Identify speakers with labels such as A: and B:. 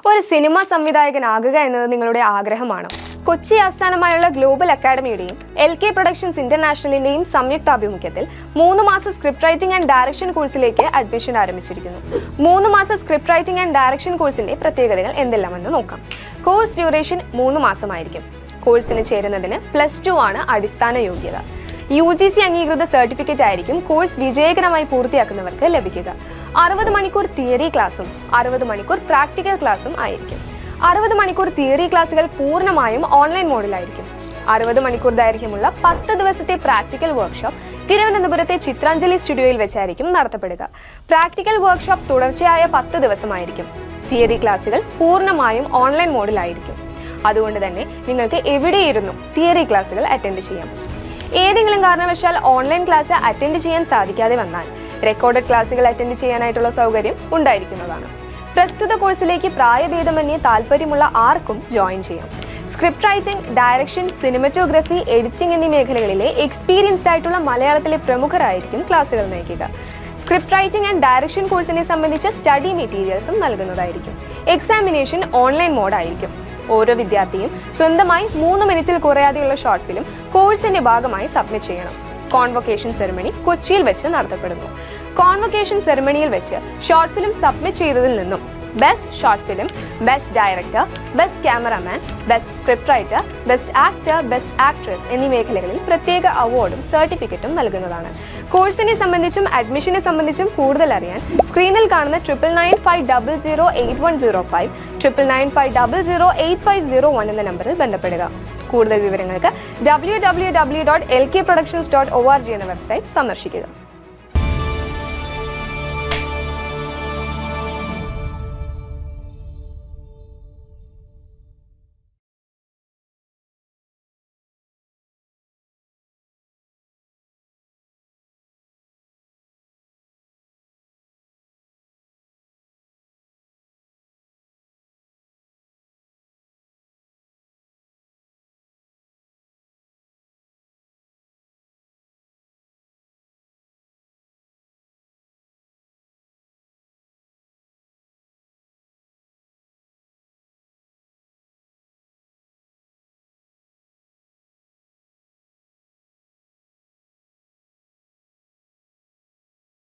A: ഒരു സിനിമാ സംവിധായകനാകുക എന്നത് നിങ്ങളുടെ ആഗ്രഹമാണോ? കൊച്ചി ആസ്ഥാനമായുള്ള ഗ്ലോബൽ അക്കാഡമിയുടെയും LK പ്രൊഡക്ഷൻസ് ഇന്റർനാഷണലിന്റെയും സംയുക്താഭിമുഖ്യത്തിൽ 3 മാസ സ്ക്രിപ്റ്റ് റൈറ്റിംഗ് ആൻഡ് ഡയറക്ഷൻ കോഴ്സിലേക്ക് അഡ്മിഷൻ ആരംഭിച്ചിരിക്കുന്നു. 3 മാസ സ്ക്രിപ്റ്റ് റൈറ്റിംഗ് ആൻഡ് ഡയറക്ഷൻ കോഴ്സിന്റെ പ്രത്യേകതകൾ എന്തെല്ലാമെന്ന് നോക്കാം. Course duration 3 മാസമായിരിക്കും. കോഴ്സിന് ചേരുന്നതിന് +2 ആണ് അടിസ്ഥാന യോഗ്യത. UGC അംഗീകൃത സർട്ടിഫിക്കറ്റ് ആയിരിക്കും കോഴ്സ് വിജയകരമായി പൂർത്തിയാക്കുന്നവർക്ക് ലഭിക്കുക. 60 മണിക്കൂർ തിയറി ക്ലാസും 60 മണിക്കൂർ പ്രാക്ടിക്കൽ ക്ലാസും ആയിരിക്കും. 60 മണിക്കൂർ തിയറി ക്ലാസുകൾ പൂർണ്ണമായും ഓൺലൈൻ മോഡിലായിരിക്കും. 60 മണിക്കൂർ ദൈർഘ്യമുള്ള 10 ദിവസത്തെ പ്രാക്ടിക്കൽ വർക്ക്ഷോപ്പ് തിരുവനന്തപുരത്തെ ചിത്രാഞ്ജലി സ്റ്റുഡിയോയിൽ വെച്ചായിരിക്കും നടത്തപ്പെടുക. പ്രാക്ടിക്കൽ വർക്ക്ഷോപ്പ് തുടർച്ചയായ 10 ദിവസമായിരിക്കും. തിയറി ക്ലാസുകൾ പൂർണ്ണമായും ഓൺലൈൻ മോഡിലായിരിക്കും. അതുകൊണ്ട് തന്നെ നിങ്ങൾക്ക് എവിടെയിരുന്നും തിയറി ക്ലാസുകൾ അറ്റൻഡ് ചെയ്യാം. ഏതെങ്കിലും കാരണവശാൽ ഓൺലൈൻ ക്ലാസ് അറ്റൻഡ് ചെയ്യാൻ സാധിക്കാതെ വന്നാൽ റെക്കോർഡഡ് ക്ലാസുകൾ അറ്റൻഡ് ചെയ്യാനായിട്ടുള്ള സൗകര്യം ഉണ്ടായിരിക്കുന്നതാണ്. പ്രസ്തുത കോഴ്സിലേക്ക് പ്രായഭേദമന്യേ താല്പര്യമുള്ള ആർക്കും ജോയിൻ ചെയ്യാം. Script writing, direction, cinematography, editing എന്നീ മേഖലകളിലെ എക്സ്പീരിയൻസ്ഡ് ആയിട്ടുള്ള മലയാളത്തിലെ പ്രമുഖരായിരിക്കും ക്ലാസുകൾ നയിക്കുക. സ്ക്രിപ്റ്റ് റൈറ്റിംഗ് ആൻഡ് ഡയറക്ഷൻ കോഴ്സിനെ സംബന്ധിച്ച സ്റ്റഡി മെറ്റീരിയൽസും നൽകുന്നതായിരിക്കും. എക്സാമിനേഷൻ ഓൺലൈൻ മോഡായിരിക്കും. ഓരോ വിദ്യാർത്ഥിയും സ്വന്തമായി 3 മിനിറ്റിൽ കുറയാതെയുള്ള ഷോർട്ട് ഫിലിം കോഴ്സിന്റെ ഭാഗമായി സബ്മിറ്റ് ചെയ്യണം. കോൺവൊക്കേഷൻ സെറിമണി കൊച്ചിയിൽ വെച്ച് നടത്തപ്പെടുന്നു. കോൺവൊക്കേഷൻ സെറിമണിയിൽ വെച്ച് ഷോർട്ട് ഫിലിം സബ്മിറ്റ് ചെയ്തതിൽ നിന്നും best short film, best director, best cameraman, best script writer, best actor, best actress എന്നീ മേഖലകളിൽ പ്രത്യേക അവാർഡും സർട്ടിഫിക്കറ്റും നൽകുന്നതാണ്. കോഴ്സിനെ സംബന്ധിച്ചും അഡ്മിഷനെ സംബന്ധിച്ചും കൂടുതൽ അറിയാൻ സ്ക്രീനിൽ കാണുന്ന 9995008105 9995008501 എന്ന നമ്പറിൽ ബന്ധപ്പെടുക. കൂടുതൽ വിവരങ്ങൾക്ക് www.lkproductions.org എന്ന വെബ്സൈറ്റ് സന്ദർശിക്കുക.